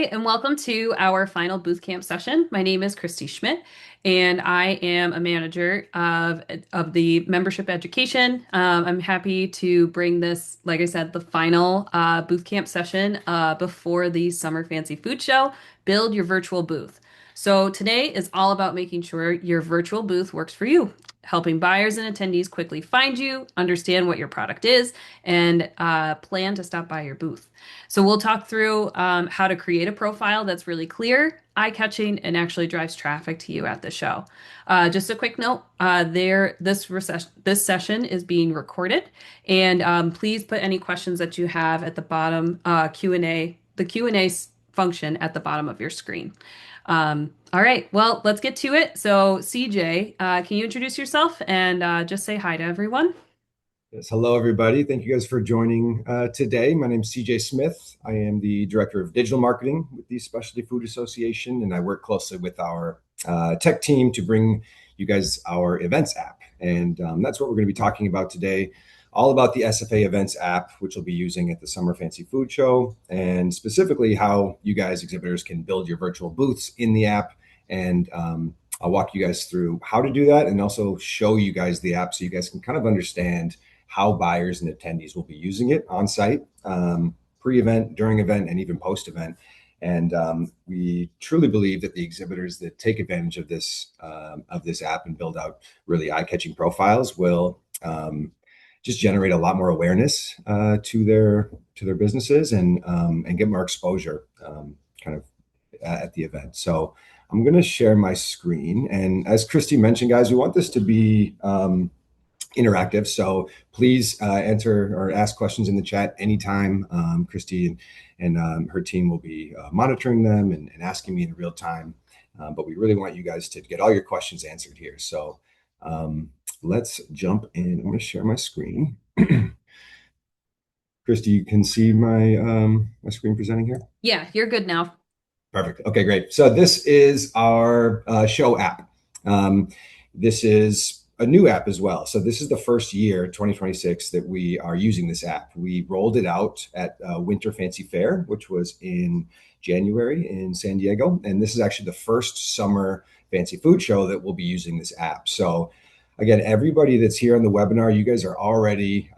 And welcome to our final booth camp session. My name is Christy Schmidt, and I am a manager of the membership education. I'm happy to bring this, like I said, the final booth camp session before the Summer Fancy Food Show. Build your virtual booth. So today is all about making sure your virtual booth works for you, helping buyers and attendees quickly find you, understand what your product is, and plan to stop by your booth. So we'll talk through how to create a profile that's really clear, eye-catching, and actually drives traffic to you at the show. Just a quick note: this session is being recorded, and please put any questions that you have at the bottom Q&A, the Q&A function at the bottom of your screen. All right, well, let's get to it. So, CJ, can you introduce yourself and just say hi to everyone? Yes, hello everybody. Thank you guys for joining today. My name is CJ Smith. I am the Director of Digital Marketing with the Specialty Food Association, and I work closely with our tech team to bring you guys our events app. And that's what we're going to be talking about today, all about the SFA Events app, which we'll be using at the Summer Fancy Food Show, and specifically how you guys, exhibitors, can build your virtual booths in the app. And I'll walk you guys through how to do that and also show you guys the app so you guys can kind of understand how buyers and attendees will be using it on site, pre-event, during event, and even post-event. And we truly believe that the exhibitors that take advantage of this app and build out really eye-catching profiles will just generate a lot more awareness to their businesses and get more exposure kind of at the event. So I'm going to share my screen, and as Christy mentioned, guys, we want this to be interactive. So please enter or ask questions in the chat anytime. Christy and her team will be monitoring them and asking me in real time. But we really want you guys to get all your questions answered here. So let's jump in. I'm going to share my screen. Christy, you can see my screen presenting here? Yeah, you're good now. Perfect. Okay, great. So this is our show app. This is a new app as well. So this is the first year, 2026, that we are using this app. We rolled it out at Winter Fancy Fair, which was in January in San Diego. And this is actually the first Summer Fancy Food Show that we'll be using this app. So again, everybody that's here on the webinar, you guys are already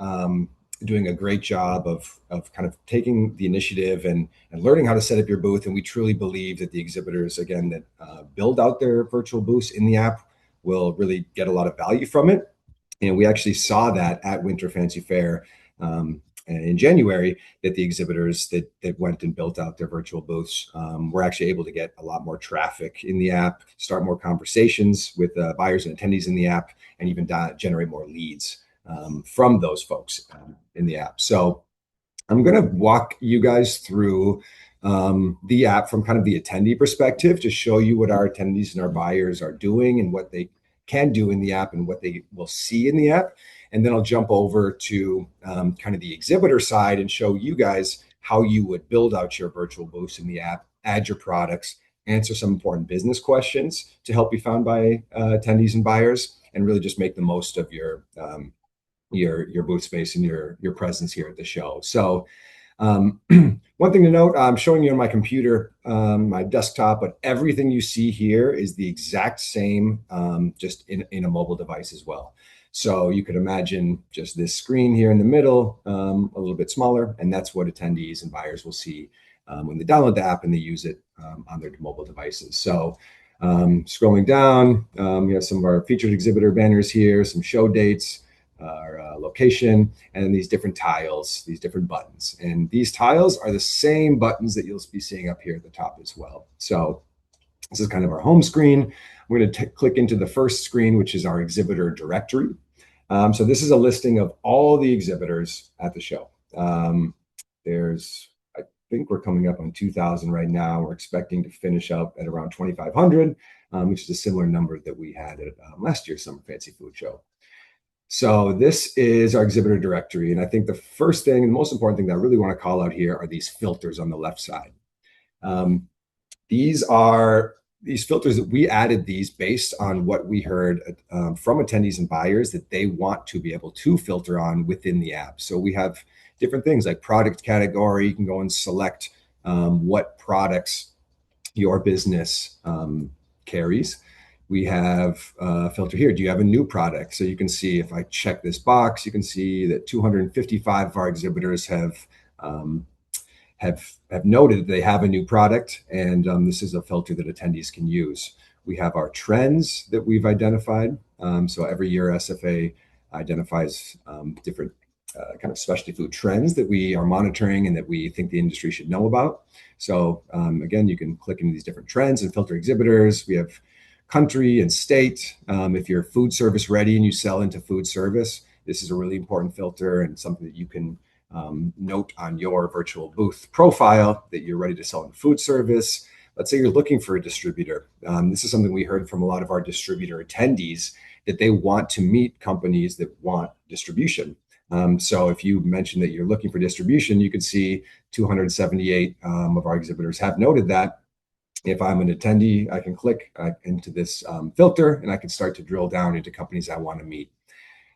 doing a great job of kind of taking the initiative and learning how to set up your booth. And we truly believe that the exhibitors, again, that build out their virtual booths in the app will really get a lot of value from it. And we actually saw that at Winter Fancy Fair in January, that the exhibitors that went and built out their virtual booths were actually able to get a lot more traffic in the app, start more conversations with buyers and attendees in the app, and even generate more leads from those folks in the app. So I'm going to walk you guys through the app from kind of the attendee perspective to show you what our attendees and our buyers are doing and what they can do in the app and what they will see in the app. And then I'll jump over to kind of the exhibitor side and show you guys how you would build out your virtual booths in the app, add your products, answer some important business questions to help be found by attendees and buyers, and really just make the most of your booth space and your presence here at the show. So one thing to note, I'm showing you on my computer, my desktop, but everything you see here is the exact same, just in a mobile device as well. So you could imagine just this screen here in the middle, a little bit smaller, and that's what attendees and buyers will see when they download the app and they use it on their mobile devices. So scrolling down, we have some of our featured exhibitor banners here, some show dates, our location, and then these different tiles, these different buttons. And these tiles are the same buttons that you'll be seeing up here at the top as well. So this is kind of our home screen. We're going to click into the first screen, which is our exhibitor directory. So this is a listing of all the exhibitors at the show. I think we're coming up on 2,000 right now. We're expecting to finish up at around 2,500, which is a similar number that we had at last year's Summer Fancy Food Show. So this is our exhibitor directory. And I think the first thing and the most important thing that I really want to call out here are these filters on the left side. These filters that we added these based on what we heard from attendees and buyers that they want to be able to filter on within the app. So we have different things like product category. You can go and select what products your business carries. We have a filter here. Do you have a new product? So you can see, if I check this box, you can see that 255 of our exhibitors have noted that they have a new product, and this is a filter that attendees can use. We have our trends that we've identified. So every year SFA identifies different kind of specialty food trends that we are monitoring and that we think the industry should know about. So again, you can click into these different trends and filter exhibitors. We have country and state. If you're food service ready and you sell into food service, this is a really important filter and something that you can note on your virtual booth profile that you're ready to sell in food service. Let's say you're looking for a distributor. This is something we heard from a lot of our distributor attendees, that they want to meet companies that want distribution. So if you mention that you're looking for distribution, you can see 278 of our exhibitors have noted that. If I'm an attendee, I can click into this filter and I can start to drill down into companies I want to meet.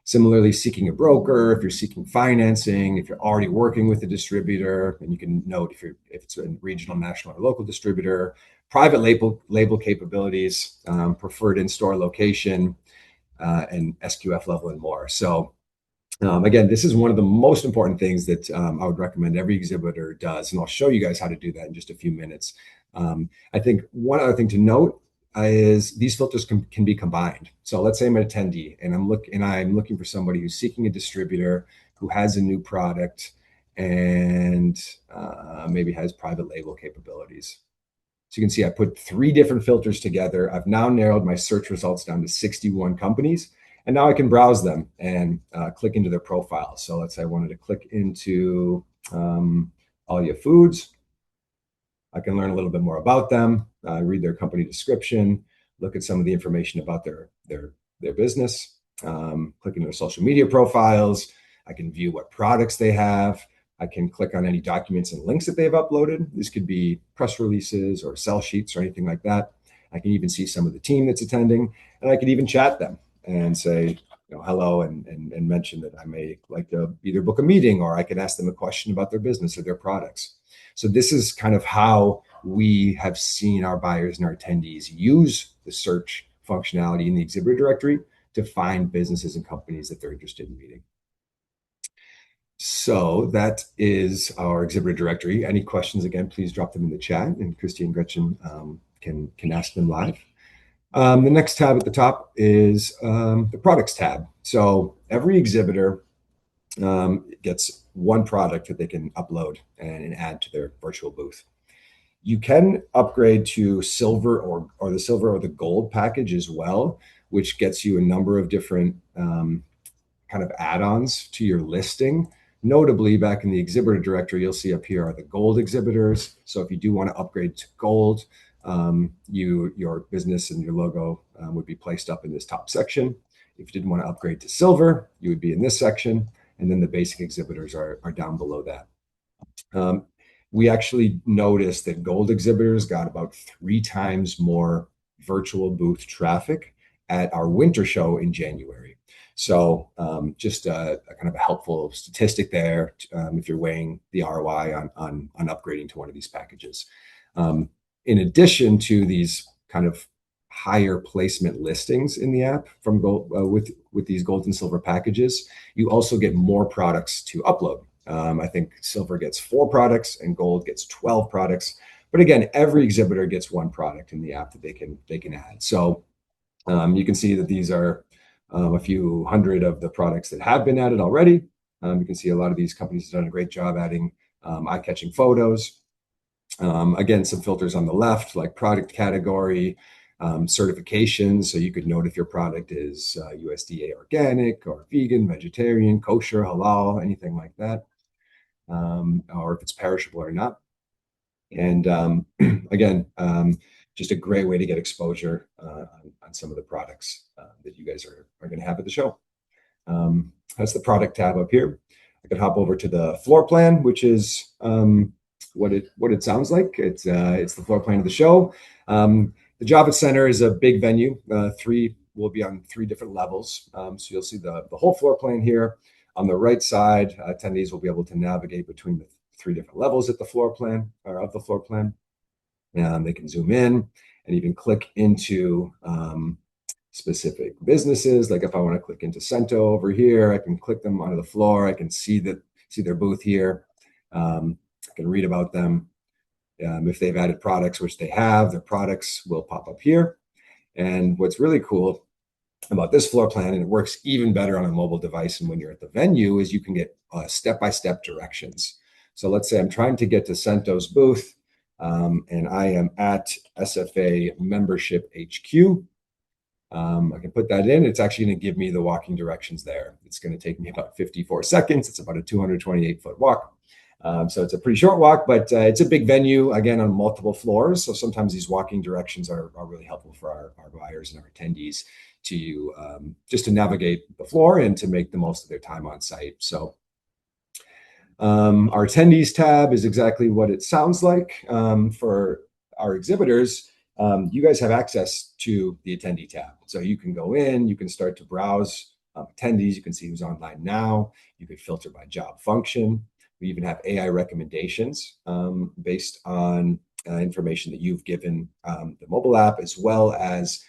Similarly, seeking a broker, if you're seeking financing, if you're already working with a distributor, and you can note if it's a regional, national, or local distributor, private label capabilities, preferred in-store location, and SQF level and more. So again, this is one of the most important things that I would recommend every exhibitor does, and I'll show you guys how to do that in just a few minutes. I think one other thing to note is these filters can be combined. So let's say I'm an attendee and I'm looking for somebody who's seeking a distributor who has a new product and maybe has private label capabilities. So you can see I put 3 different filters together. I've now narrowed my search results down to 61 companies, and now I can browse them and click into their profile. So let's say I wanted to click into Alia Foods. I can learn a little bit more about them, read their company description, look at some of the information about their business, click into their social media profiles. I can view what products they have. I can click on any documents and links that they've uploaded. This could be press releases or sell sheets or anything like that. I can even see some of the team that's attending, and I could even chat them and say, hello, and mention that I may like to either book a meeting, or I can ask them a question about their business or their products. So this is kind of how we have seen our buyers and our attendees use the search functionality in the exhibitor directory to find businesses and companies that they're interested in meeting. So that is our exhibitor directory. Any questions, again, please drop them in the chat, and Christy and Gretchen can ask them live. The next tab at the top is the products tab. So every exhibitor gets one product that they can upload and add to their virtual booth. You can upgrade to silver or the silver or the gold package as well, which gets you a number of different kind of add-ons to your listing. Notably, back in the exhibitor directory, you'll see up here are the gold exhibitors. So if you do want to upgrade to gold, your business and your logo would be placed up in this top section. If you didn't want to upgrade to silver, you would be in this section, and then the basic exhibitors are down below that. We actually noticed that gold exhibitors got about 3 times more virtual booth traffic at our winter show in January. So just a kind of a helpful statistic there if you're weighing the ROI on upgrading to one of these packages. In addition to these kind of higher placement listings in the app from gold, with these gold and silver packages, you also get more products to upload. I think silver gets 4 products and gold gets 12 products. But again, every exhibitor gets 1 product in the app that they can add. So you can see that these are a few hundred of the products that have been added already. You can see a lot of these companies have done a great job adding eye-catching photos. Again, some filters on the left, like product category, certifications. So you could note if your product is USDA organic or vegan, vegetarian, kosher, halal, anything like that, or if it's perishable or not. And again, just a great way to get exposure on some of the products that you guys are going to have at the show. That's the product tab up here. I could hop over to the floor plan, which is what it sounds like. It's the floor plan of the show. The Javits Center is a big venue. Will be on 3 different levels. So you'll see the whole floor plan here. On the right side, attendees will be able to navigate between the 3 different levels at the floor plan or of the floor plan. They can zoom in and even click into specific businesses. Like if I want to click into Cento over here, I can click them onto the floor. I can see their booth here. I can read about them. If they've added products, which they have, their products will pop up here. And what's really cool about this floor plan, and it works even better on a mobile device and when you're at the venue, is you can get step-by-step directions. So let's say I'm trying to get to Cento's booth, and I am at SFA Membership HQ. I can put that in. It's actually going to give me the walking directions there. It's going to take me about 54 seconds. It's about a 228-foot walk. So it's a pretty short walk, but it's a big venue, again, on multiple floors. So sometimes these walking directions are really helpful for our buyers and our attendees to just to navigate the floor and to make the most of their time on site. So our attendees tab is exactly what it sounds like. For our exhibitors, you guys have access to the attendee tab. So you can go in, you can start to browse attendees. You can see who's online now. You could filter by job function. We even have AI recommendations based on information that you've given the mobile app, as well as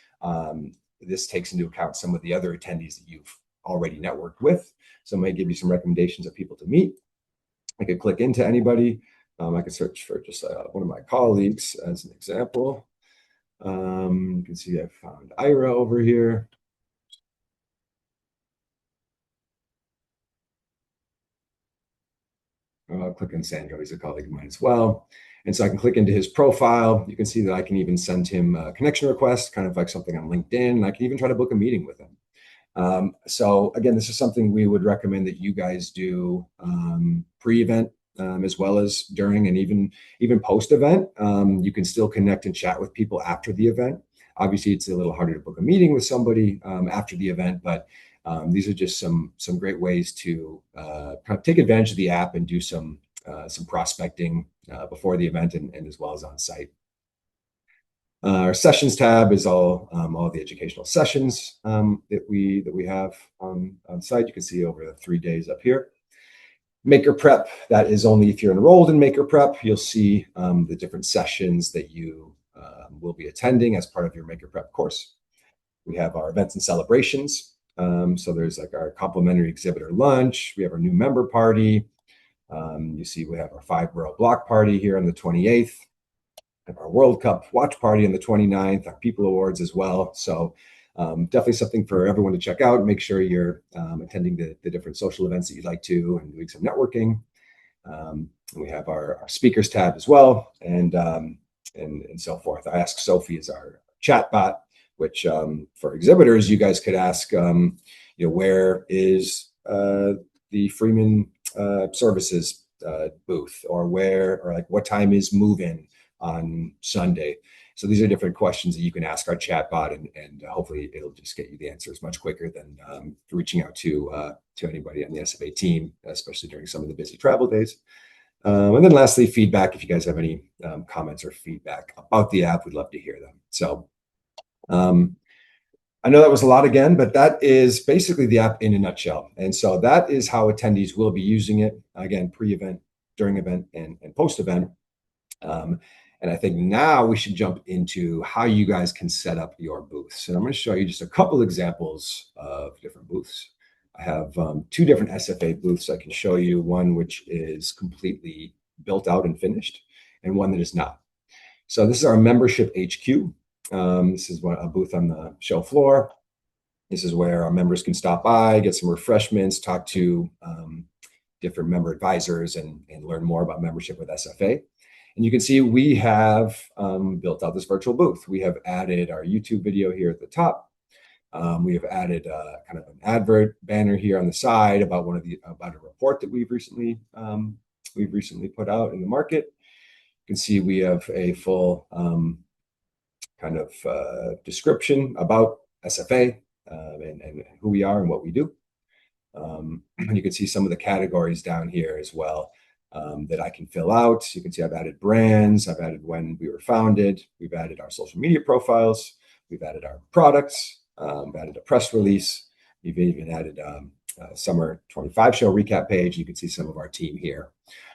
this takes into account some of the other attendees that you've already networked with. So it might give you some recommendations of people to meet. I could click into anybody. I could search for just one of my colleagues as an example. You can see I found Ira over here. I'll click on Sandro, he's a colleague of mine as well. And so I can click into his profile. You can see that I can even send him a connection request, kind of like something on LinkedIn. And I can even try to book a meeting with him. So again, this is something we would recommend that you guys do pre-event as well as during and even post-event. You can still connect and chat with people after the event. Obviously, it's a little harder to book a meeting with somebody after the event, but these are just some great ways to kind of take advantage of the app and do some prospecting before the event and as well as on site. Our sessions tab is all the educational sessions that we have on site. You can see over the 3 days up here. Maker Prep, that is only if you're enrolled in Maker Prep. You'll see the different sessions that you will be attending as part of your Maker Prep course. We have our events and celebrations. So there's like our complimentary exhibitor lunch. We have our new member party. You see we have our 5-borough block party here on the 28th. We have our World Cup watch party on the 29th, our People Awards as well. So definitely something for everyone to check out. Make sure you're attending the different social events that you'd like to and doing some networking. We have our speakers tab as well and so forth. I Ask Sophie is our chat bot, which for exhibitors, you guys could ask, where is the Freeman Services booth, or what time is move-in on Sunday? So these are different questions that you can ask our chat bot, and hopefully it'll just get you the answers much quicker than reaching out to anybody on the SFA team, especially during some of the busy travel days. And then lastly, feedback. If you guys have any comments or feedback about the app, we'd love to hear them. So I know that was a lot again, but that is basically the app in a nutshell. And so that is how attendees will be using it, again, pre-event, during event, and post-event. And I think now we should jump into how you guys can set up your booths. And I'm going to show you just a couple examples of different booths. I have 2 different SFA booths I can show you, one which is completely built out and finished, and one that is not. So this is our membership HQ. This is a booth on the show floor. This is where our members can stop by, get some refreshments, talk to different member advisors, and learn more about membership with SFA. And you can see we have built out this virtual booth. We have added our YouTube video here at the top. We have added kind of an advert banner here on the side about about a report that we've recently put out in the market. You can see we have a full kind of description about SFA and who we are and what we do. And you can see some of the categories down here as well that I can fill out. You can see I've added brands, I've added when we were founded, we've added our social media profiles, we've added our products, we've added a press release, we've even added Summer 25 show recap page. You can see some of our team here.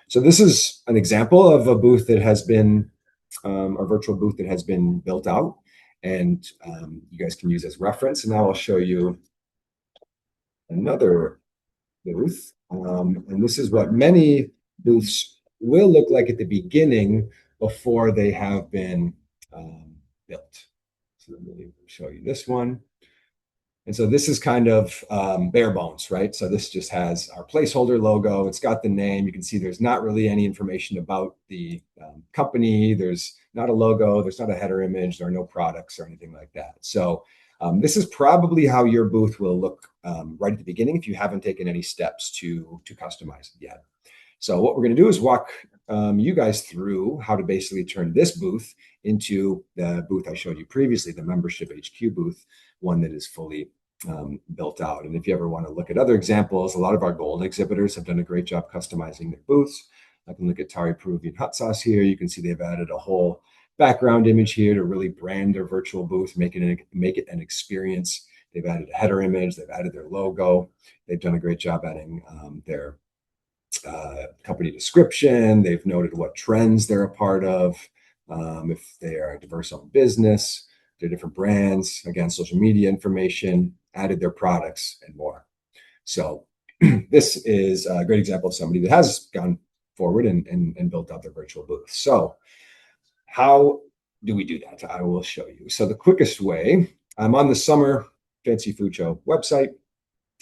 So this is an example of a booth that has been, a virtual booth that has been built out, and you guys can use as reference. And now I'll show you another booth. And this is what many booths will look like at the beginning before they have been built. So let me show you this one. And so this is kind of bare bones, right? So this just has our placeholder logo. It's got the name. You can see there's not really any information about the company. There's not a logo. There's not a header image. There are no products or anything like that. So this is probably how your booth will look right at the beginning if you haven't taken any steps to customize it yet. So what we're going to do is walk you guys through how to basically turn this booth into the booth I showed you previously, the Membership HQ booth, one that is fully built out. And if you ever want to look at other examples, a lot of our gold exhibitors have done a great job customizing their booths. I can look at Tari Peruvian Hot Sauce here. You can see they've added a whole background image here to really brand their virtual booth, make it an experience. They've added a header image. They've added their logo. They've done a great job adding their company description. They've noted what trends they're a part of, if they are a diverse-owned business, their different brands, again, social media information, added their products, and more. So this is a great example of somebody that has gone forward and built out their virtual booth. So how do we do that? I will show you. So the quickest way, I'm on the Summer Fancy Food Show website.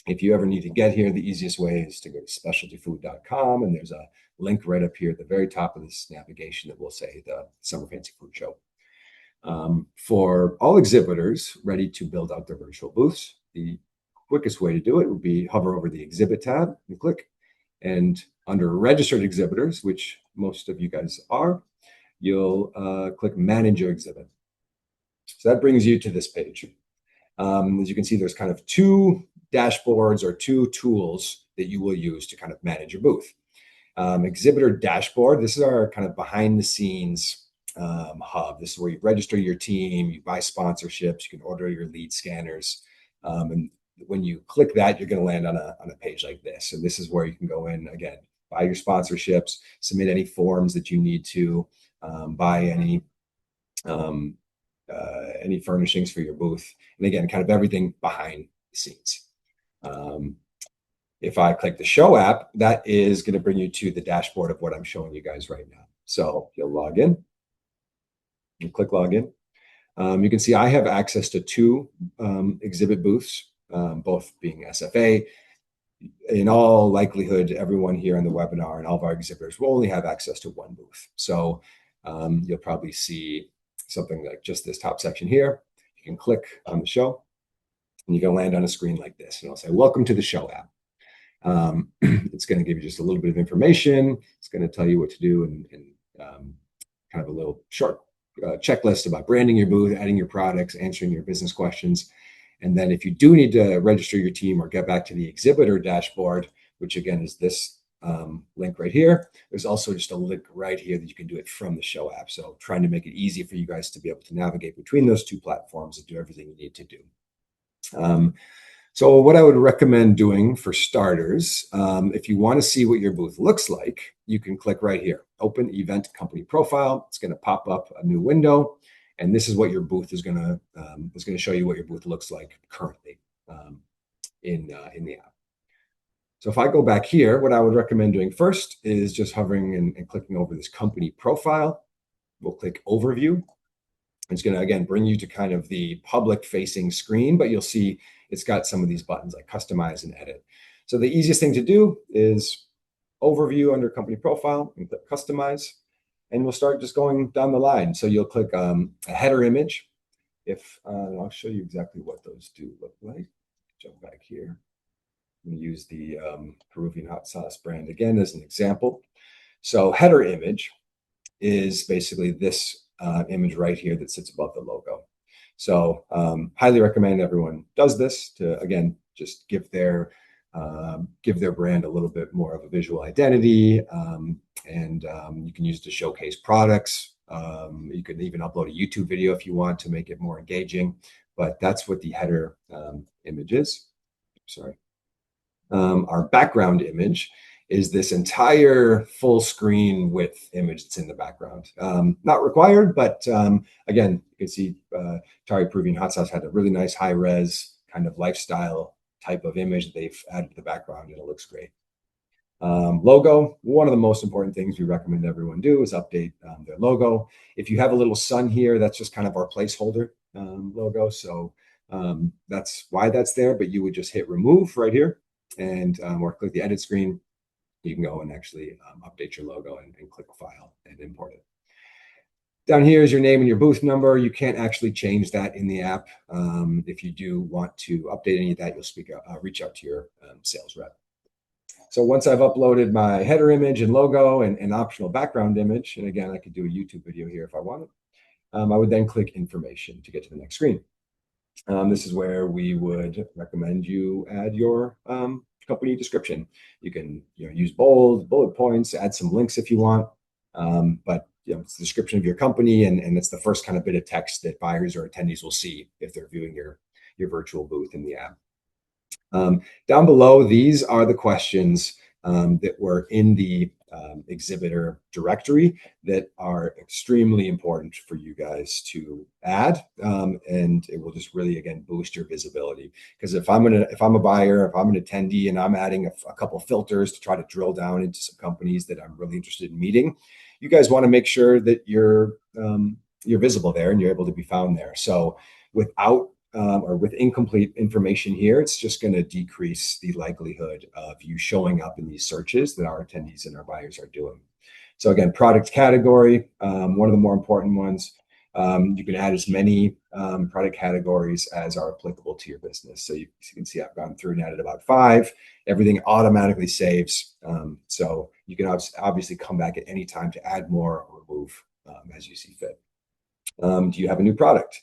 If you ever need to get here, the easiest way is to go to specialtyfood.com, and there's a link right up here at the very top of this navigation that will say the Summer Fancy Food Show. For all exhibitors ready to build out their virtual booths, the quickest way to do it would be hover over the exhibit tab and click. And under registered exhibitors, which most of you guys are, you'll click Manage Your Exhibit. So that brings you to this page. As you can see, there's kind of two dashboards or two tools that you will use to kind of manage your booth. Exhibitor dashboard, this is our kind of behind the scenes hub. This is where you register your team, you buy sponsorships, you can order your lead scanners. And when you click that, you're going to land on a page like this. And this is where you can go in, again, buy your sponsorships, submit any forms that you need to, buy any furnishings for your booth. And again, kind of everything behind the scenes. If I click the show app, that is going to bring you to the dashboard of what I'm showing you guys right now. So you'll log in. You click login. You can see I have access to two exhibit booths, both being SFA. In all likelihood, everyone here on the webinar and all of our exhibitors will only have access to one booth. So you'll probably see something like just this top section here. You can click on the show, and you can land on a screen like this, and it'll say, "Welcome to the show app." It's going to give you just a little bit of information. It's going to tell you what to do, and kind of a little short checklist about branding your booth, adding your products, answering your business questions. And then if you do need to register your team or get back to the exhibitor dashboard, which again is this link right here, there's also just a link right here that you can do it from the show app. So trying to make it easy for you guys to be able to navigate between those two platforms and do everything you need to do. So what I would recommend doing for starters, if you want to see what your booth looks like, you can click right here, Open Event Company Profile. It's going to pop up a new window, and this is what your booth is going to show you what your booth looks like currently in the app. So if I go back here, what I would recommend doing first is just hovering and clicking over this company profile. We'll click Overview. It's going to, again, bring you to kind of the public-facing screen, but you'll see it's got some of these buttons like Customize and Edit. So the easiest thing to do is Overview under Company Profile and click Customize, and we'll start just going down the line. So you'll click a header image. I'll show you exactly what those do look like. Jump back here. I'm going to use the Peruvian Hot Sauce brand again as an example. So header image is basically this image right here that sits above the logo. So highly recommend everyone does this to, again, just give their brand a little bit more of a visual identity, and you can use it to showcase products. You can even upload a YouTube video if you want to make it more engaging, but that's what the header image is. Sorry. Our background image is this entire full screen width image that's in the background. Not required, but again, you can see Tari Peruvian Hot Sauce had a really nice high res kind of lifestyle type of image that they've added to the background, and it looks great. Logo, one of the most important things we recommend everyone do is update their logo. If you have a little sun here, that's just kind of our placeholder logo. So that's why that's there, but you would just hit remove right here and or click the edit screen. You can go and actually update your logo and click File and import it. Down here is your name and your booth number. You can't actually change that in the app. If you do want to update any of that, you'll reach out to your sales rep. So once I've uploaded my header image and logo and an optional background image, and again, I could do a YouTube video here if I wanted, I would then click information to get to the next screen. This is where we would recommend you add your company description. You can use bold, bullet points, add some links if you want, but it's the description of your company, and it's the first kind of bit of text that buyers or attendees will see if they're viewing your virtual booth in the app. Down below, these are the questions that were in the exhibitor directory that are extremely important for you guys to add, and it will just really, again, boost your visibility. Because if I'm a buyer, if I'm an attendee, and I'm adding a couple of filters to try to drill down into some companies that I'm really interested in meeting, you guys want to make sure that you're visible there and you're able to be found there. So without or with incomplete information here, it's just going to decrease the likelihood of you showing up in these searches that our attendees and our buyers are doing. So again, product category, one of the more important ones. You can add as many product categories as are applicable to your business. So you can see I've gone through and added about 5. Everything automatically saves. So you can obviously come back at any time to add more or remove as you see fit. Do you have a new product?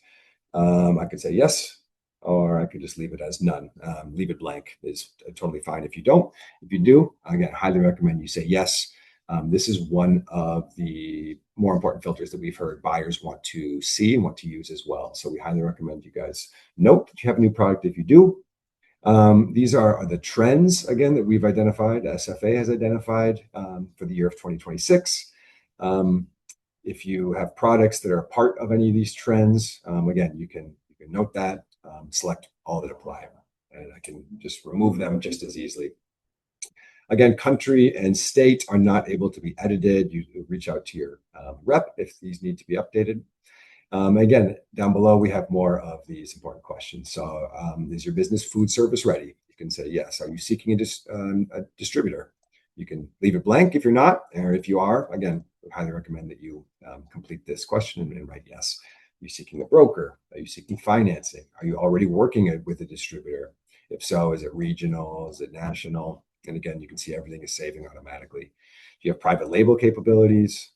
I could say yes, or I could just leave it as none. Leave it blank is totally fine if you don't. If you do, again, highly recommend you say yes. This is one of the more important filters that we've heard buyers want to see and want to use as well. So we highly recommend you guys note that you have a new product if you do. These are the trends, again, that we've identified, SFA has identified for the year of 2026. If you have products that are part of any of these trends, again, you can note that, select all that apply, and I can just remove them just as easily. Again, country and state are not able to be edited. You reach out to your rep if these need to be updated. Again, down below, we have more of these important questions. So is your business food service ready? You can say yes. Are you seeking a distributor? You can leave it blank if you're not, or if you are, again, I highly recommend that you complete this question and write yes. Are you seeking a broker? Are you seeking financing? Are you already working with a distributor? If so, is it regional? Is it national? And again, you can see everything is saving automatically. Do you have private label capabilities?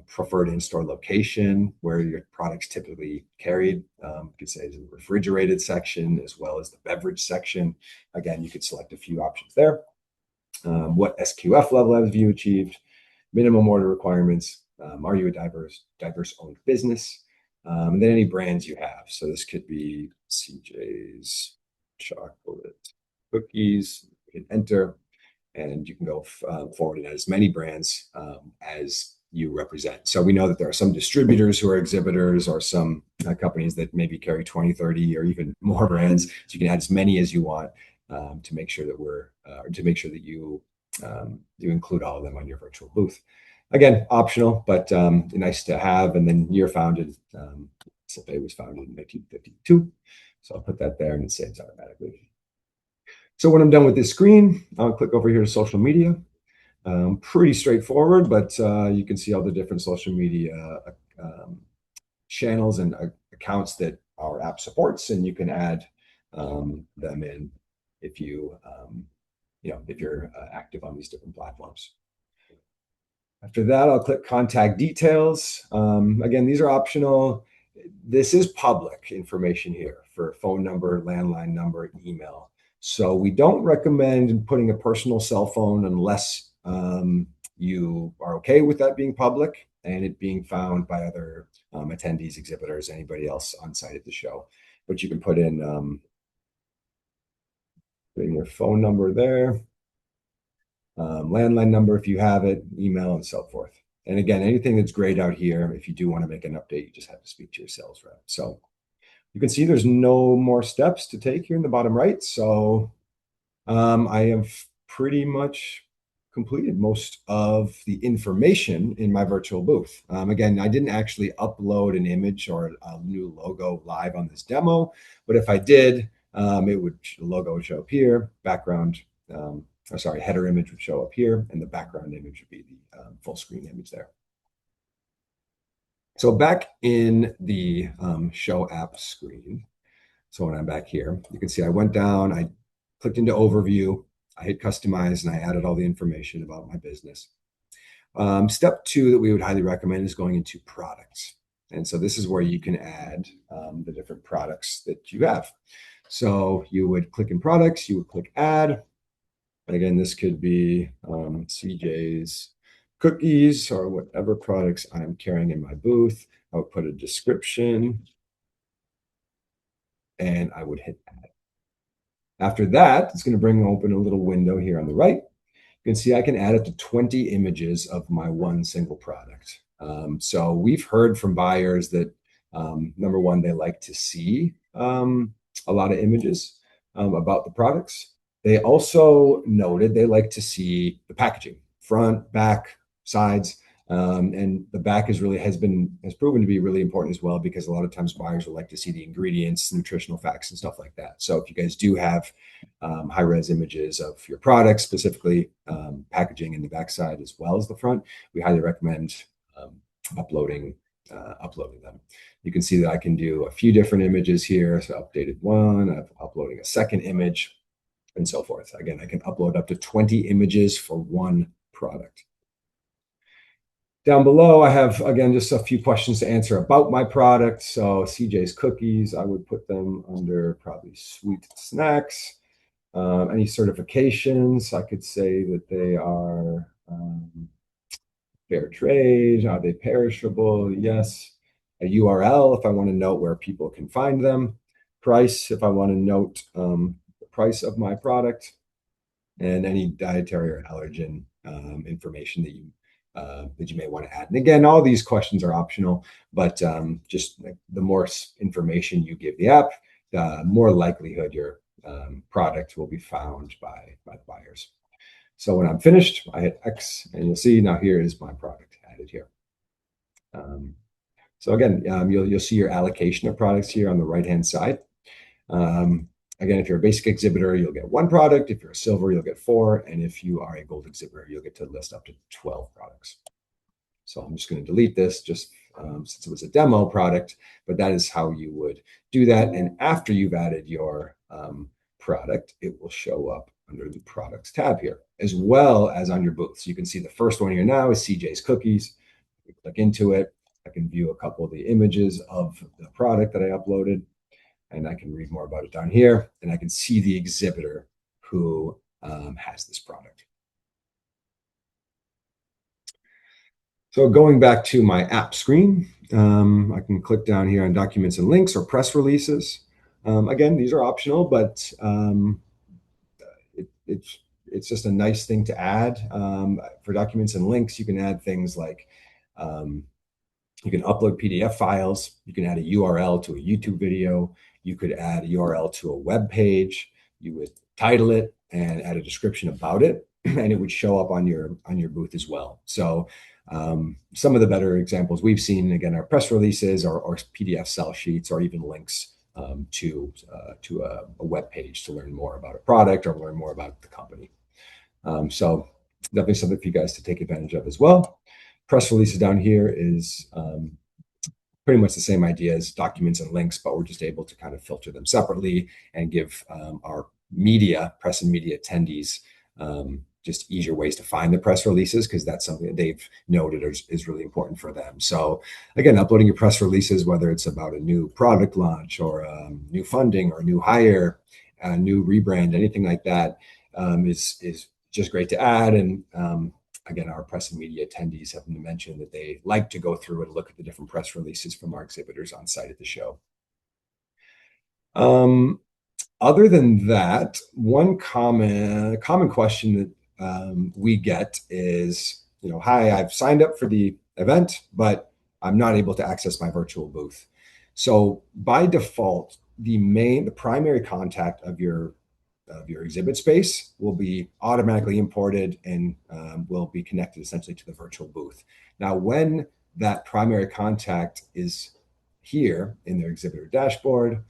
Preferred in-store location, where your product's typically carried. You could say the refrigerated section as well as the beverage section. Again, you could select a few options there. What SQF level have you achieved? Minimum order requirements. Are you a diverse owned business? And then any brands you have. So this could be CJ's chocolate cookies. You can enter, and you can go forward and add as many brands as you represent. So we know that there are some distributors who are exhibitors, or some companies that maybe carry 20, 30, or even more brands. So you can add as many as you want to make sure that you include all of them on your virtual booth. Again, optional, but nice to have. And then year founded, SFA was founded in 1952. So I'll put that there and it saves automatically. So when I'm done with this screen, I'll click over here to social media. Pretty straightforward, but you can see all the different social media channels and accounts that our app supports, and you can add them in if you're active on these different platforms. After that, I'll click contact details. Again, these are optional. This is public information here for phone number, landline number, email. So we don't recommend putting a personal cell phone unless you are okay with that being public and it being found by other attendees, exhibitors, anybody else on site at the show. But you can put in Putting your phone number there, landline number if you have it, email, and so forth. And again, anything that's grayed out here, if you do want to make an update, you just have to speak to your sales rep. So you can see there's no more steps to take here in the bottom right. So I have pretty much completed most of the information in my virtual booth. Again, I didn't actually upload an image or a new logo live on this demo, but if I did, the logo would show up here, background, header image would show up here, and the background image would be the full screen image there. So back in the show app screen, so when I'm back here, you can see I went down, I clicked into overview, I hit customize, and I added all the information about my business. Step 2 that we would highly recommend is going into products. And so this is where you can add the different products that you have. So you would click in products, you would click add. And again, this could be CJ's cookies or whatever products I'm carrying in my booth. I would put a description and I would hit add. After that, it's going to bring open a little window here on the right. You can see I can add up to 20 images of my one single product. So we've heard from buyers that number one, they like to see a lot of images about the products. They also noted they like to see the packaging, front, back, sides. And the back has proven to be really important as well, because a lot of times buyers will like to see the ingredients, nutritional facts, and stuff like that. So if you guys do have high-res images of your products, specifically packaging in the backside as well as the front, we highly recommend uploading them. You can see that I can do a few different images here. So updated one, I'm uploading a second image, and so forth. Again, I can upload up to 20 images for one product. Down below, I have, again, just a few questions to answer about my product. So CJ's cookies, I would put them under probably sweet snacks. Any certifications, I could say that they are fair trade. Are they perishable? Yes. A URL, if I want to note where people can find them. Price, if I want to note the price of my product. And any dietary or allergen information that you may want to add. And again, all these questions are optional, but just the more information you give the app, the more likelihood your product will be found by buyers. So when I'm finished, I hit X, and you'll see now here is my product added here. So again, you'll see your allocation of products here on the right-hand side. Again, if you're a basic exhibitor, you'll get 1 product. If you're a silver, you'll get 4. And if you are a gold exhibitor, you'll get to list up to 12 products. So I'm just going to delete this just since it was a demo product, but that is how you would do that. And after you've added your product, it will show up under the products tab here, as well as on your booth. So you can see the first one here now is CJ's cookies. We click into it. I can view a couple of the images of the product that I uploaded. And I can read more about it down here, and I can see the exhibitor who has this product. So going back to my app screen, I can click down here on documents and links or press releases. Again, these are optional, but it's just a nice thing to add. For documents and links, you can add things like you can upload PDF files. You can add a URL to a YouTube video. You could add a URL to a web page. You would title it and add a description about it, and it would show up on your booth as well. So some of the better examples we've seen, again, are press releases or PDF sell sheets, or even links to a web page to learn more about a product or learn more about the company. So definitely something for you guys to take advantage of as well. Press releases down here is pretty much the same idea as documents and links, but we're just able to kind of filter them separately and give our press and media attendees just easier ways to find the press releases, because that's something that they've noted is really important for them. So again, uploading your press releases, whether it's about a new product launch or new funding or new hire, a new rebrand, anything like that, is just great to add. And again, our press and media attendees have mentioned that they like to go through and look at the different press releases from our exhibitors on site at the show. Other than that, one common question that we get is, hi, I've signed up for the event, but I'm not able to access my virtual booth. So by default, the primary contact of your exhibit space will be automatically imported and will be connected essentially to the virtual booth. Now, when that primary contact is here in their exhibitor dashboard,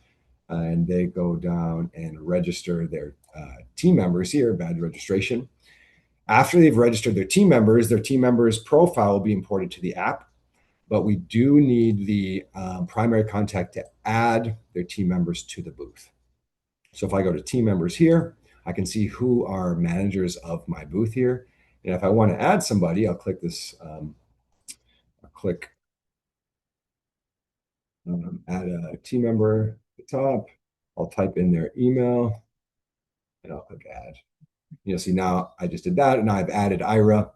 and they go down and register team members here, badge registration. After they've registered their team members' profile will be imported to the app, but we do need the primary contact to add their team members to the booth. So if I go to team members here, I can see who are managers of my booth here. And if I want to add somebody, I'll click this, I'll click add a team member at the top. I'll type in their email and I'll click add. You'll see now I just did that, and I've added Ira,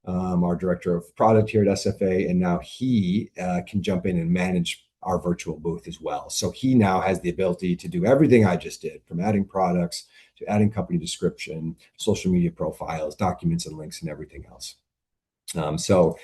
our director of product here at SFA, and now he can jump in and manage our virtual booth as well. So he now has the ability to do everything I just did, from adding products to adding company description, social media profiles, documents and links, and everything else. So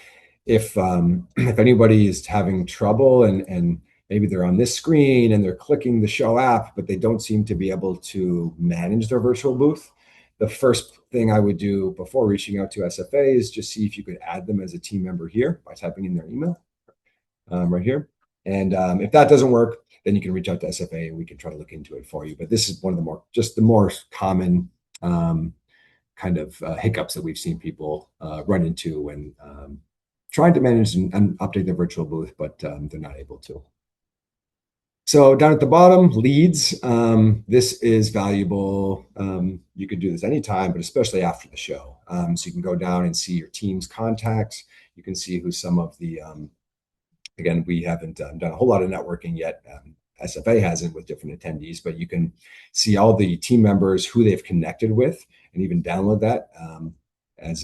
if anybody is having trouble and maybe they're on this screen and they're clicking the show app, but they don't seem to be able to manage their virtual booth, the first thing I would do before reaching out to SFA is just see if you could add them as a team member here by typing in their email right here. And if that doesn't work, then you can reach out to SFA and we can try to look into it for you. But this is one of the more common kind of hiccups that we've seen people run into when trying to manage and update their virtual booth, but they're not able to. So down at the bottom, leads. This is valuable. You could do this anytime, but especially after the show. So you can go down and see your team's contacts. You can see who some of the, again, we haven't done a whole lot of networking yet. SFA hasn't with different attendees, but you can see all the team members, who they've connected with, and even download that as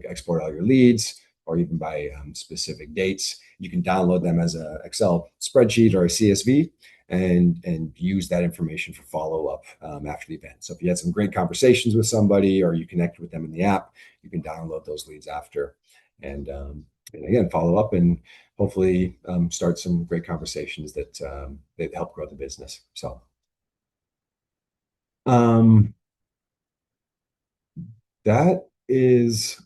export all your leads, or even by specific dates. You can download them as an Excel spreadsheet or a CSV and use that information for follow-up after the event. So if you had some great conversations with somebody or you connected with them in the app, you can download those leads after and again, follow up and hopefully start some great conversations that help grow the business. So that is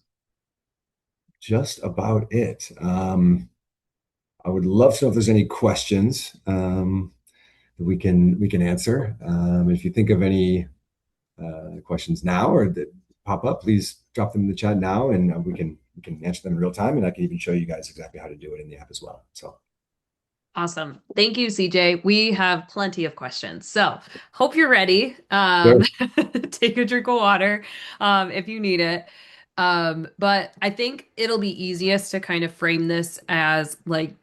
just about it. I would love to know if there's any questions that we can answer. If you think of any questions now or that pop up, please drop them in the chat now, and we can answer them in real time, and I can even show you guys exactly how to do it in the app as well. So. Awesome. Thank you, CJ. We have plenty of questions. So hope you're ready. Sure. Take a drink of water if you need it. But I think it'll be easiest to kind of frame this as like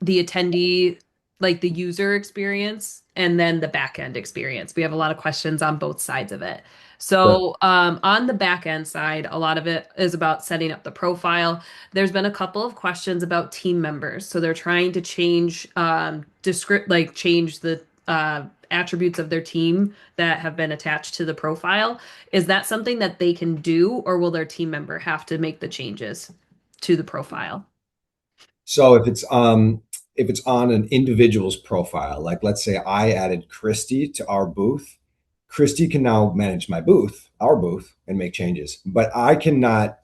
the attendee, like the user experience, and then the back end experience. We have a lot of questions on both sides of it. Sure. So, on the back end side, a lot of it is about setting up the profile. There's been a couple of questions about team members. So they're trying to change change the attributes of their team that have been attached to the profile. Is that something that they can do, or will their team member have to make the changes to the profile? So if it's on an individual's profile, like let's say I added Christy to our booth, Christy can now manage our booth, and make changes. But I cannot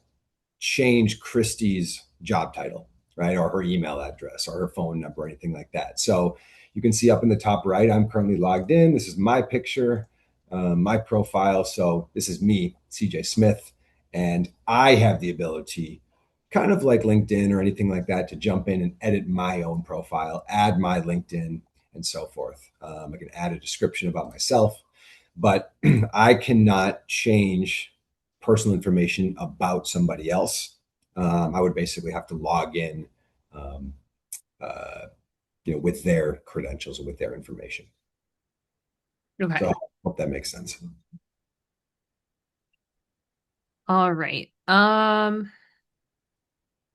change Christy's job title, right? Or her email address or her phone number or anything like that. So you can see up in the top right, I'm currently logged in. This is my picture, my profile. So this is me, CJ Smith, and I have the ability, kind of like LinkedIn or anything like that, to jump in and edit my own profile, add my LinkedIn and so forth. I can add a description about myself, but I cannot change personal information about somebody else. I would basically have to log in, um, uh, with their credentials or with their information. So Okay. I hope that makes sense. All right.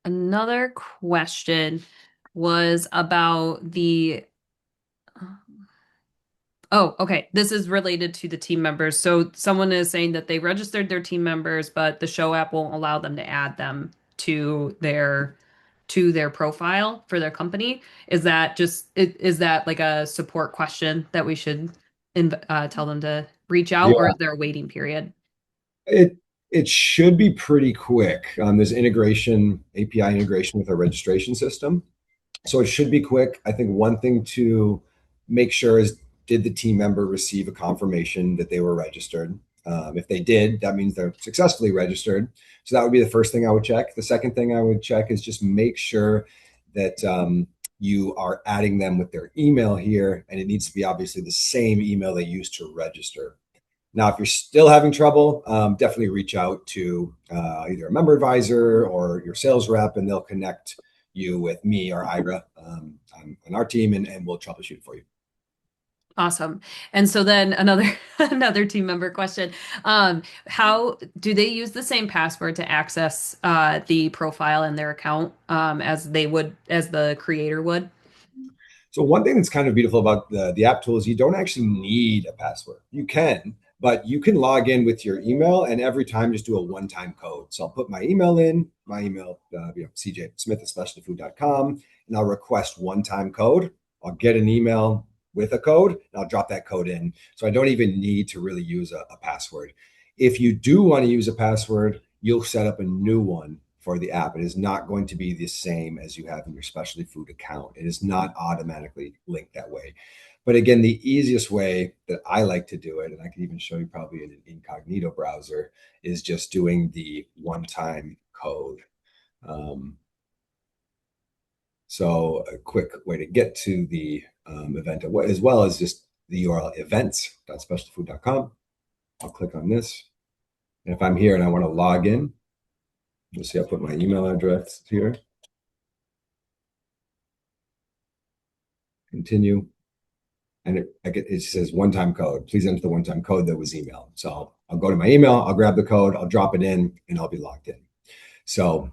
Another question was about the Oh, okay. This is related to the team members. So someone is saying that they registered their team members, but the show app won't allow them to add them to their profile for their company. Is that like a support question that we should tell them to reach out, or Yeah, is there a waiting period? it it should be pretty quick. There's integration, API integration with our registration system. So it should be quick. I think one thing to make sure is, did the team member receive a confirmation that they were registered? If they did, that means they're successfully registered. So that would be the first thing I would check. The second thing I would check is just make sure that you are adding them with their email here, and it needs to be obviously the same email they used to register. Now, if you're still having trouble, definitely reach out to either a member advisor or your sales rep, and they'll connect you with me or Ira on our team, and we'll troubleshoot for you. Awesome. And so then another another team member question. How do they use the same password to access the profile in their account as they would as the creator would? So one thing that's kind of beautiful about the app tool is you don't actually need a password. You can, but you can log in with your email and every time just do a one-time code. So I'll put my email in, CJ Smith at specialtyfood.com, and I'll request one-time code. I'll get an email with a code and I'll drop that code in. So I don't even need to really use a password. If you do want to use a password, you'll set up a new one for the app. It is not going to be the same as you have in your specialty food account. It is not automatically linked that way. But again, the easiest way that I like to do it, and I can even show you probably in an incognito browser, is just doing the one-time code. So a quick way to get to the event as well as just the URL events.specialtyfood.com. I'll click on this. And if I'm here and I want to log in, you'll see I put my email address here. Continue. And it says one-time code. Please enter the one-time code that was emailed. So I'll go to my email, I'll grab the code, I'll drop it in, and I'll be logged in. So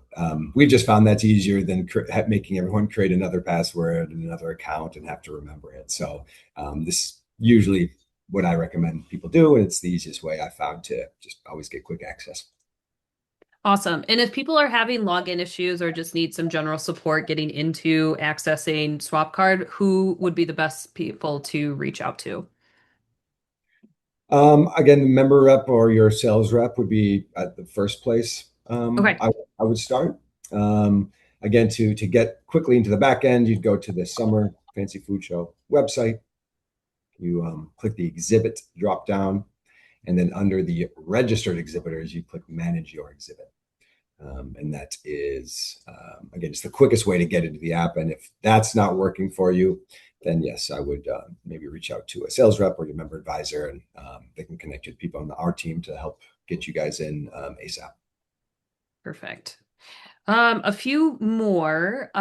we just found that's easier than making everyone create another password and another account and have to remember it. So this is usually what I recommend people do, and it's the easiest way I found to just always get quick access. Awesome. And if people are having login issues or just need some general support getting into accessing SwapCard, who would be the best people to reach out to? Again, the member rep or your sales rep would be at the first place. Okay. I would start. Again, to get quickly into the back end, you'd go to the Summer Fancy Food Show website. You click the exhibit drop down, and then under the registered exhibitors, you click Manage Your Exhibit. And that is, again, it's the quickest way to get into the app. And if that's not working for you, then yes, I would maybe reach out to a sales rep or your member advisor, and they can connect you to people on our team to help get you guys in ASAP. Perfect. A few more.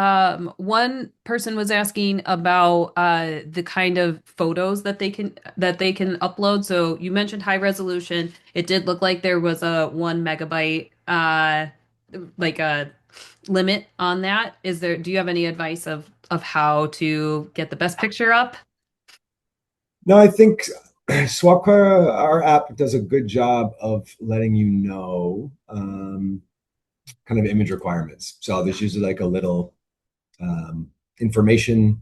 One person was asking about the kind of photos that they can upload. So you mentioned high resolution. It did look like there was a 1 MB like a limit on that. Do you have any advice of how to get the best picture up? No, I think Swapcar, our app, does a good job of letting you know kind of image requirements. So there's usually like a little information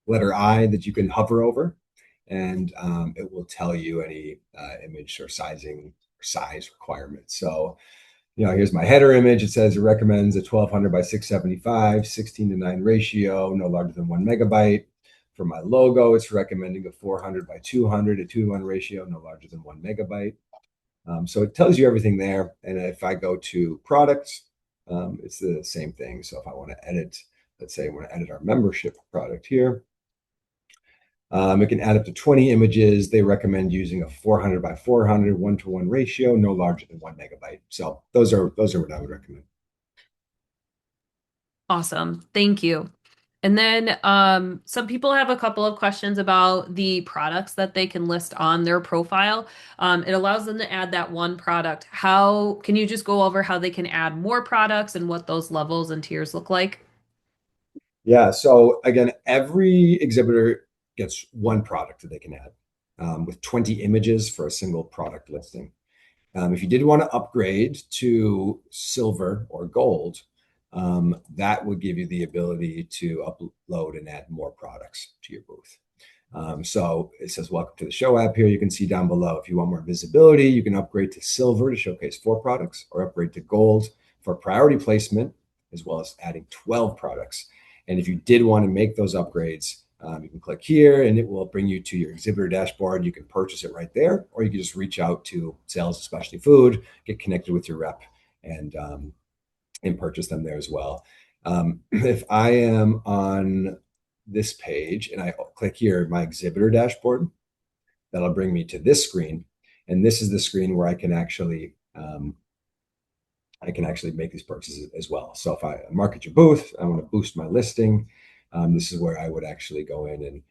letter I that you can hover over, and it will tell you any image or size requirements. So, here's my header image. It says it recommends a 1200 by 675, 16:9 ratio, no larger than 1 MB. For my logo, it's recommending a 400 by 200, a 2:1 ratio, no larger than 1 MB. So it tells you everything there. And if I go to products, it's the same thing. So if I want to edit, let's say I want to edit our membership product here, it can add up to 20 images. They recommend using a 400 by 400 1-to-1 ratio, no larger than 1 MB. So those are what I would recommend. Awesome. Thank you. And then some people have a couple of questions about the products that they can list on their profile. It allows them to add that one product. How can you just go over how they can add more products and what those levels and tiers look like? Yeah. So again, every exhibitor gets one product that they can add. with 20 images for a single product listing. If you did want to upgrade to silver or gold, that would give you the ability to upload and add more products to your booth. So it says, welcome to the show app here. You can see down below, if you want more visibility, you can upgrade to silver to showcase 4 products, or upgrade to gold for priority placement, as well as adding 12 products. And if you did want to make those upgrades, you can click here and it will bring you to your exhibitor dashboard. You can purchase it right there, or you can just reach out to sales of specialty food, get connected with your rep, and purchase them there as well. If I am on this page and I click here, my exhibitor dashboard, that'll bring me to this screen. And this is the screen where I can actually make these purchases as well. So if I market your booth, I want to boost my listing. This is where I would actually go in and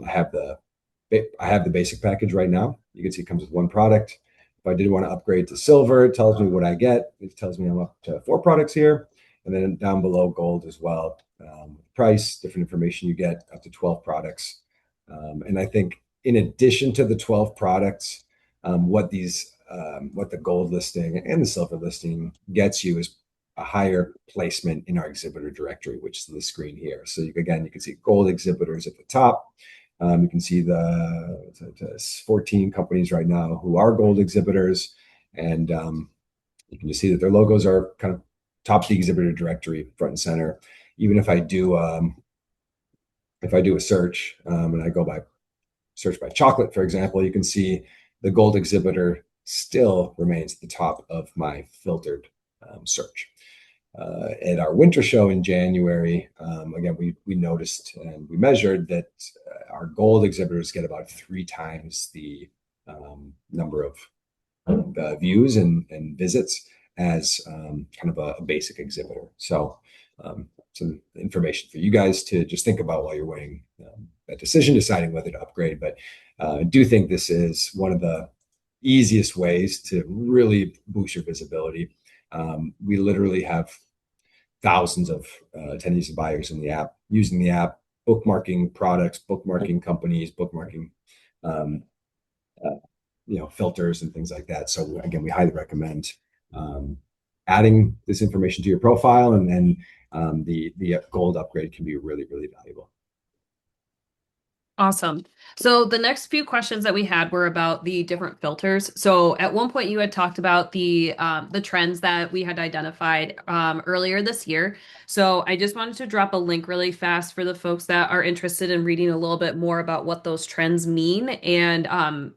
I have the basic package right now. You can see it comes with 1 product. If I did want to upgrade to silver, it tells me what I get. It tells me I'm up to 4 products here. And then down below, gold as well. Price, different information you get, up to 12 products. And I think in addition to the 12 products, what the gold listing and the silver listing gets you is a higher placement in our exhibitor directory, which is the screen here. So you can see gold exhibitors at the top. You can see the 14 companies right now who are gold exhibitors, and you can just see that their logos are kind of top of the exhibitor directory, front and center. Even if I do a search and I go by search by chocolate, for example, you can see the gold exhibitor still remains at the top of my filtered search. At our winter show in January, again, we noticed and we measured that our gold exhibitors get about 3 times the number of views and visits as kind of a basic exhibitor. So some information for you guys to just think about while you're weighing that decision, deciding whether to upgrade. But I do think this is one of the easiest ways to really boost your visibility. We literally have thousands of attendees and buyers in the app, using the app, bookmarking products, bookmarking companies, bookmarking filters and things like that. So again, we highly recommend adding this information to your profile, and then the gold upgrade can be really, really valuable. Awesome. So the next few questions that we had were about the different filters. So at one point you had talked about the trends that we had identified earlier this year. So I just wanted to drop a link really fast for the folks that are interested in reading a little bit more about what those trends mean, and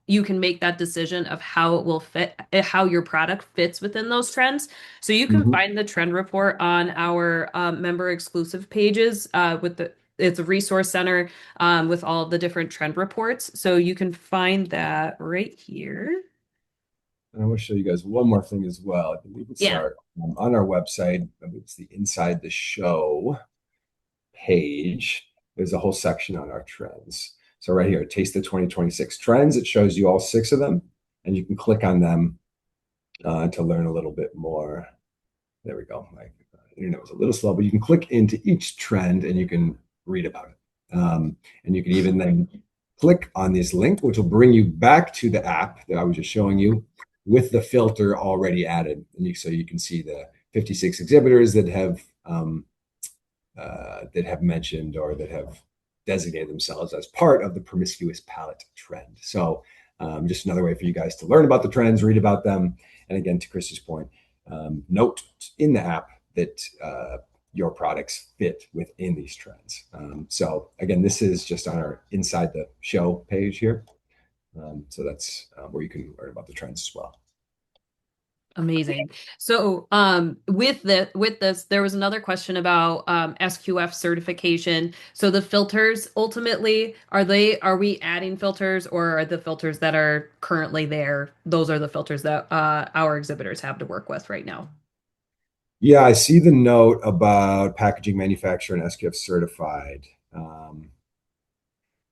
you can make that decision of how it will fit, how your product fits within those trends. So you can find the trend report on our member exclusive pages it's a resource center with all of the different trend reports. So you can find that right here. And I want to show you guys one more thing as well. I believe it's on our website. I believe it's the Inside the Show page. There's a whole section on our trends. So right here, Taste the 2026 Trends. It shows you all 6 of them, and you can click on them to learn a little bit more. There we go. My internet was a little slow, but you can click into each trend and you can read about it. And you can even then click on this link, which will bring you back to the app that I was just showing you with the filter already added. And so you can see the 56 exhibitors that have mentioned or that have designated themselves as part of the promiscuous palate trend. So just another way for you guys to learn about the trends, read about them. And again, to Christy's point, note in the app that your products fit within these trends. So again, this is just on our Inside the Show page here. So that's where you can learn about the trends as well. Amazing. So with this, there was another question about SQF certification. So the filters, ultimately, are we adding filters, or are the filters that are currently there, those are the filters that our exhibitors have to work with right now? Yeah, I see the note about packaging manufacturer and SQF certified.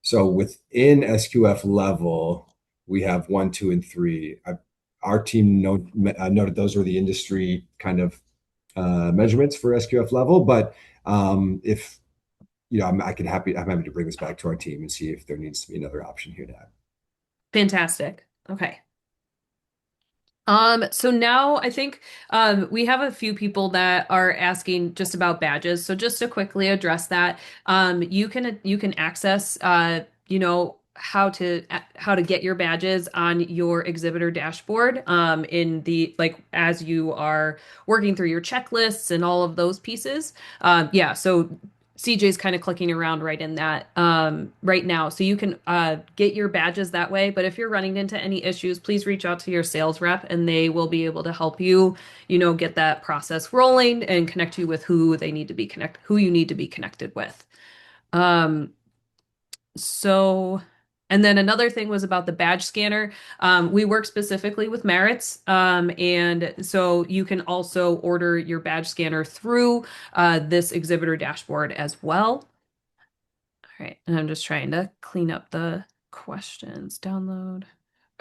So within SQF level, we have 1, 2, and 3. Our team noted those were the industry kind of measurements for SQF level. But if I'm happy to bring this back to our team and see if there needs to be another option here to add. Fantastic. Okay. So now I think we have a few people that are asking just about badges. So just to quickly address that, you can access how to get your badges on your exhibitor dashboard in the like as you are working through your checklists and all of those pieces. Yeah, so CJ's kind of clicking around right in that right now. So you can get your badges that way. But if you're running into any issues, please reach out to your sales rep and they will be able to help you, get that process rolling and connect you with who you need to be connected with. Um, so, and then another thing was about the badge scanner. We work specifically with Merits, and so you can also order your badge scanner through this exhibitor dashboard as well. All right, and I'm just trying to clean up the questions. Download.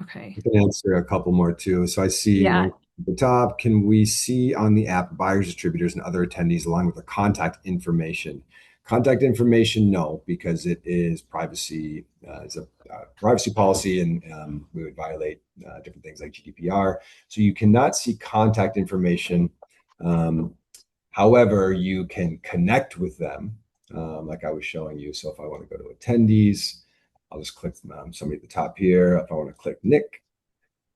Okay. I can answer a couple more too. So I see Yeah. one at the top. Can we see on the app buyers, distributors, and other attendees along with the contact information? Contact information, no, because it is privacy. It's a privacy policy, and we would violate different things like GDPR. So you cannot see contact information. Um, However, you can connect with them, like I was showing you. So if I want to go to attendees, I'll just click somebody at the top here. If I want to click Nick,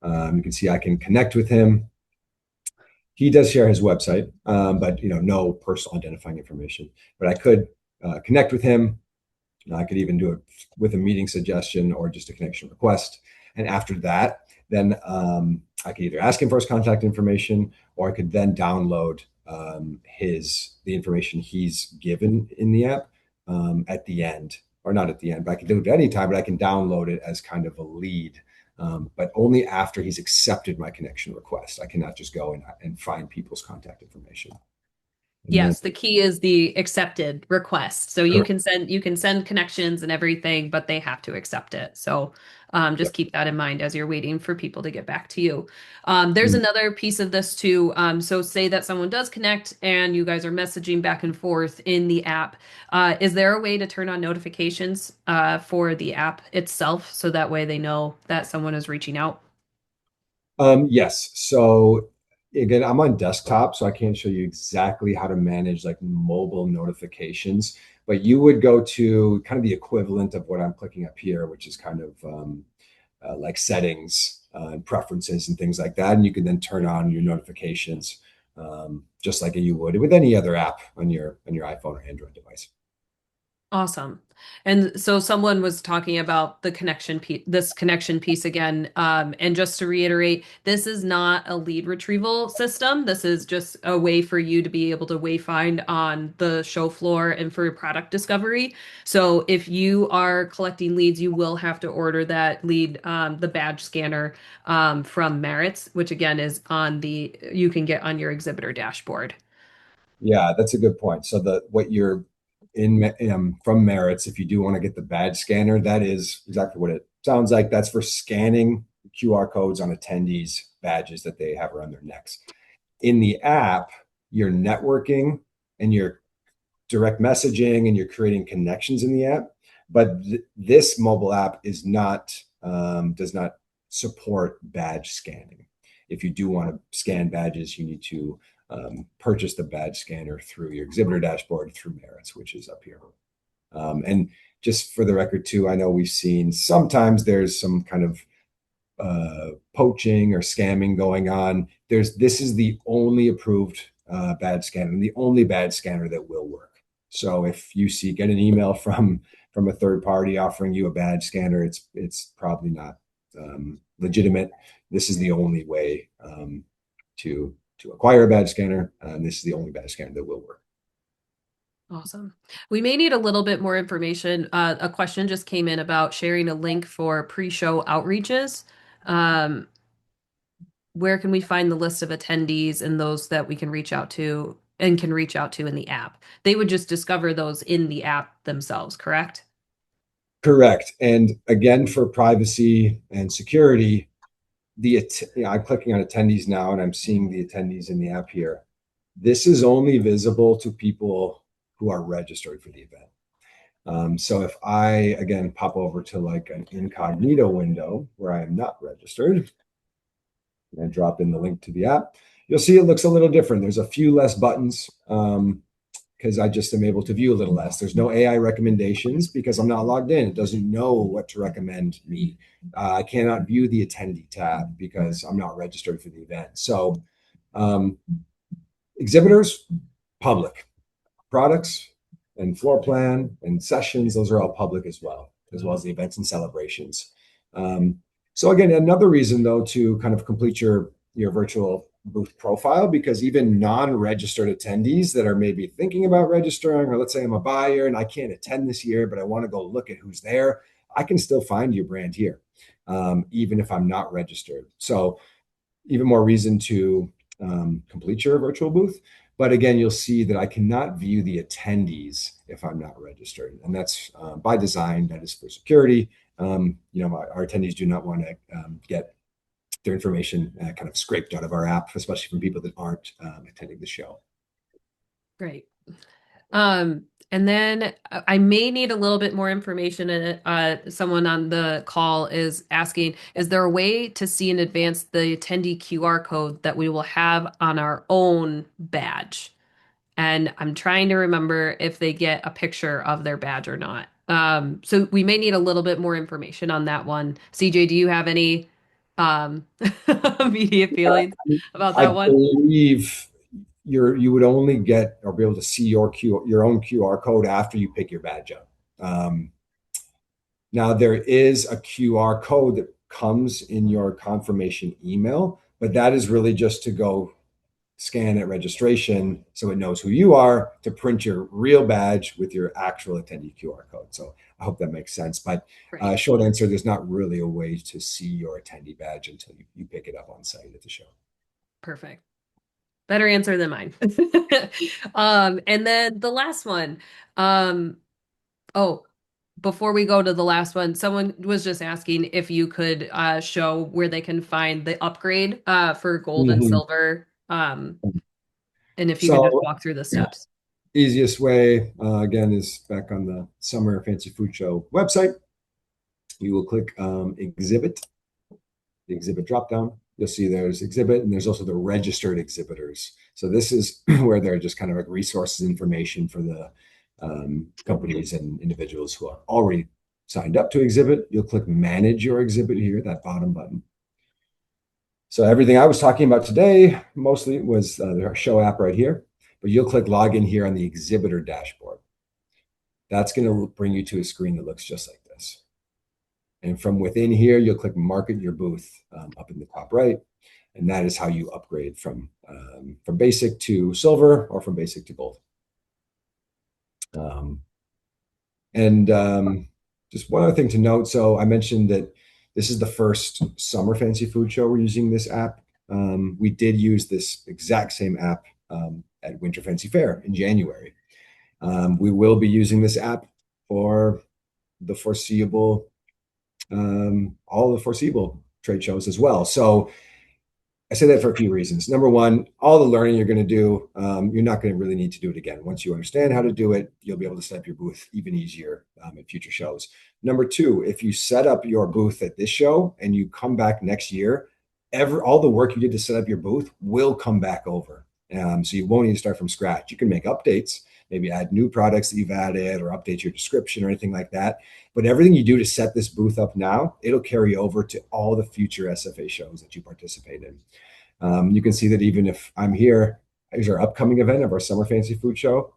you can see I can connect with him. He does share his website, but no personal identifying information. But I could connect with him. I could even do it with a meeting suggestion or just a connection request. And after that, then I could either ask him for his contact information, or I could then download the information he's given in the app at the end, or not at the end, but I can do it at any time. But I can download it as kind of a lead, but only after he's accepted my connection request. I cannot just go and find people's contact information. And then Yes, the key is the accepted request. So you can send connections and everything, but they have to accept it. So yeah. just keep that in mind as you're waiting for people to get back to you. There's Mm. another piece of this too. So say that someone does connect and you guys are messaging back and forth in the app. Is there a way to turn on notifications for the app itself so that way they know that someone is reaching out? Yes. So again, I'm on desktop, so I can't show you exactly how to manage like mobile notifications, but you would go to kind of the equivalent of what I'm clicking up here, which is kind of like settings and preferences and things like that. And you can then turn on your notifications just like you would with any other app on your iPhone or Android device. Awesome. And so someone was talking about the connection piece, this connection piece again. And just to reiterate, this is not a lead retrieval system. This is just a way for you to be able to wayfind on the show floor and for product discovery. So if you are collecting leads, you will have to order that lead, the badge scanner, from Merits, which again is you can get on your exhibitor dashboard. Yeah, that's a good point. So the what you're in from Merits, if you do want to get the badge scanner, that is exactly what it sounds like. That's for scanning QR codes on attendees' badges that they have around their necks. In the app, you're networking and you're direct messaging and you're creating connections in the app. But this mobile app is not does not support badge scanning. If you do want to scan badges, you need to purchase the badge scanner through your exhibitor dashboard through Merits, which is up here. And just for the record, too, I know we've seen sometimes there's some kind of poaching or scamming going on. This is the only approved badge scanner and the only badge scanner that will work. So if you get an email from a third party offering you a badge scanner, it's probably not legitimate. This is the only way to acquire a badge scanner, and this is the only badge scanner that will work. Awesome. We may need a little bit more information. A question just came in about sharing a link for pre-show outreaches. Um, where can we find the list of attendees and those that we can reach out to and can reach out to in the app? They would just discover those in the app themselves, correct? Correct. And again, for privacy and security, I'm clicking on attendees now, and I'm seeing the attendees in the app here. This is only visible to people who are registered for the event. So if I, again, pop over to like an incognito window where I am not registered, and I drop in the link to the app, you'll see it looks a little different. There's a few less buttons because I just am able to view a little less. There's no AI recommendations because I'm not logged in. It doesn't know what to recommend me. I cannot view the attendee tab because I'm not registered for the event. So um, exhibitors, public. Products and floor plan and sessions, those are all public as well as the events and celebrations. So again, another reason though to kind of complete your virtual booth profile, because even non-registered attendees that are maybe thinking about registering, or let's say I'm a buyer and I can't attend this year, but I want to go look at who's there, I can still find your brand here, even if I'm not registered. So even more reason to complete your virtual booth. But again, you'll see that I cannot view the attendees if I'm not registered. And that's by design, that is for security. Our attendees do not want to get their information kind of scraped out of our app, especially from people that aren't attending the show. Great. And then I may need a little bit more information. And someone on the call is asking, is there a way to see in advance the attendee QR code that we will have on our own badge? And I'm trying to remember if they get a picture of their badge or not. So we may need a little bit more information on that one. CJ, do you have any um, immediate feelings about I that one? believe you would only get or be able to see your own QR code after you pick your badge up. Now there is a QR code that comes in your confirmation email, but that is really just to go scan at registration so it knows who you are to print your real badge with your actual attendee QR code. So I hope that makes sense. But Right. short answer, there's not really a way to see your attendee badge until you pick it up on site at the show. Perfect. Better answer than mine. And then the last one. Um, oh, before we go to the last one, someone was just asking if you could show where they can find the upgrade for gold and Mhm. silver. And if you could just So walk through the steps. easiest way, again, is back on the Summer Fancy Food Show website. You will click exhibit, the exhibit dropdown. You'll see there's exhibit and there's also the registered exhibitors. So this is where they're just kind of like resources information for the companies and individuals who are already signed up to exhibit. You'll click manage your exhibit here, that bottom button. So everything I was talking about today mostly was the show app right here, but you'll click login here on the exhibitor dashboard. That's going to bring you to a screen that looks just like this. And from within here, you'll click market your booth up in the top right. And that is how you upgrade from basic to silver or from basic to gold. Just one other thing to note. So I mentioned that this is the first Summer Fancy Food Show we're using this app. We did use this exact same app at Winter Fancy Fair in January. We will be using this app for the foreseeable, all the foreseeable trade shows as well. So I say that for a few reasons. Number one, all the learning you're going to do, you're not going to really need to do it again. Once you understand how to do it, you'll be able to set up your booth even easier at future shows. Number two, if you set up your booth at this show and you come back next year, all the work you did to set up your booth will come back over. So you won't need to start from scratch. You can make updates, maybe add new products that you've added or update your description or anything like that. But everything you do to set this booth up now, it'll carry over to all the future SFA shows that you participate in. You can see that even if I'm here, here's our upcoming event of our Summer Fancy Food Show.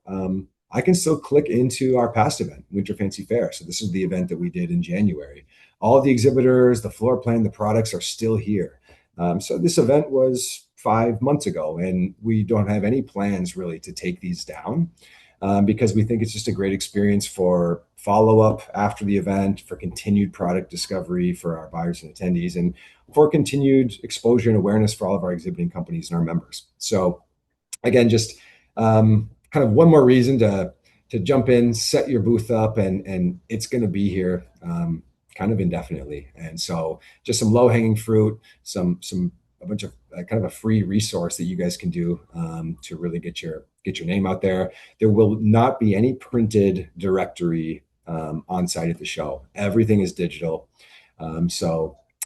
I can still click into our past event, Winter Fancy Fair. So this is the event that we did in January. All of the exhibitors, the floor plan, the products are still here. So this event was 5 months ago, and we don't have any plans really to take these down because we think it's just a great experience for follow-up after the event, for continued product discovery for our buyers and attendees, and for continued exposure and awareness for all of our exhibiting companies and our members. So again, just kind of one more reason to jump in, set your booth up, and it's going to be here kind of indefinitely. And so just some low-hanging fruit, a bunch of kind of a free resource that you guys can do to really get your name out there. There will not be any printed directory on site at the show. Everything is digital. We're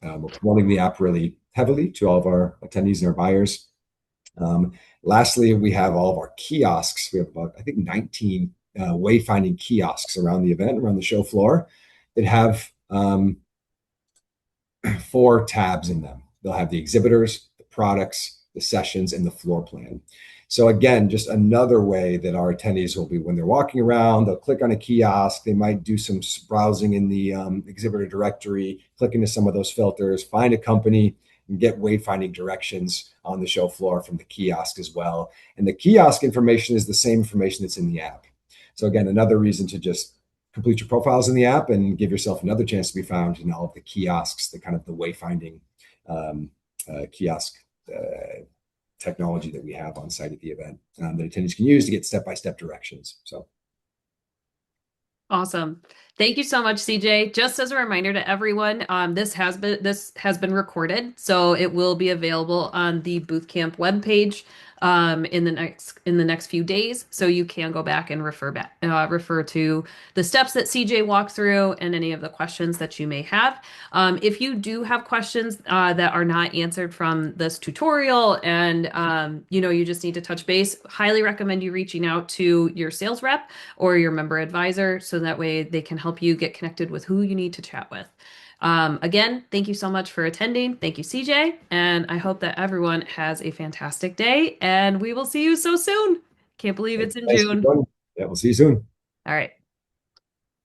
promoting the app really heavily to all of our attendees and our buyers. Lastly, we have all of our kiosks. We have about, I think, 19 wayfinding kiosks around the event, around the show floor that have 4 tabs in them. They'll have the exhibitors, the products, the sessions, and the floor plan. So again, just another way that our attendees will be, when they're walking around, they'll click on a kiosk. They might do some browsing in the exhibitor directory, click into some of those filters, find a company, and get wayfinding directions on the show floor from the kiosk as well. And the kiosk information is the same information that's in the app. So again, another reason to just complete your profiles in the app and give yourself another chance to be found in all of the kiosks, the kind of the wayfinding kiosk technology that we have on site at the event that attendees can use to get step-by-step directions. So Awesome. Thank you so much, CJ. Just as a reminder to everyone, this has been recorded, so it will be available on the Booth Camp webpage in the next few days. So you can go back and refer to the steps that CJ walked through and any of the questions that you may have. If you do have questions that are not answered from this tutorial and you just need to touch base, highly recommend you reaching out to your sales rep or your member advisor so that way they can help you get connected with who you need to chat with. Again, thank you so much for attending. Thank you, CJ. And I hope that everyone has a fantastic day and we will see you so soon. Can't believe it's in thanks for June. joining. Yeah, we'll see you soon. All right.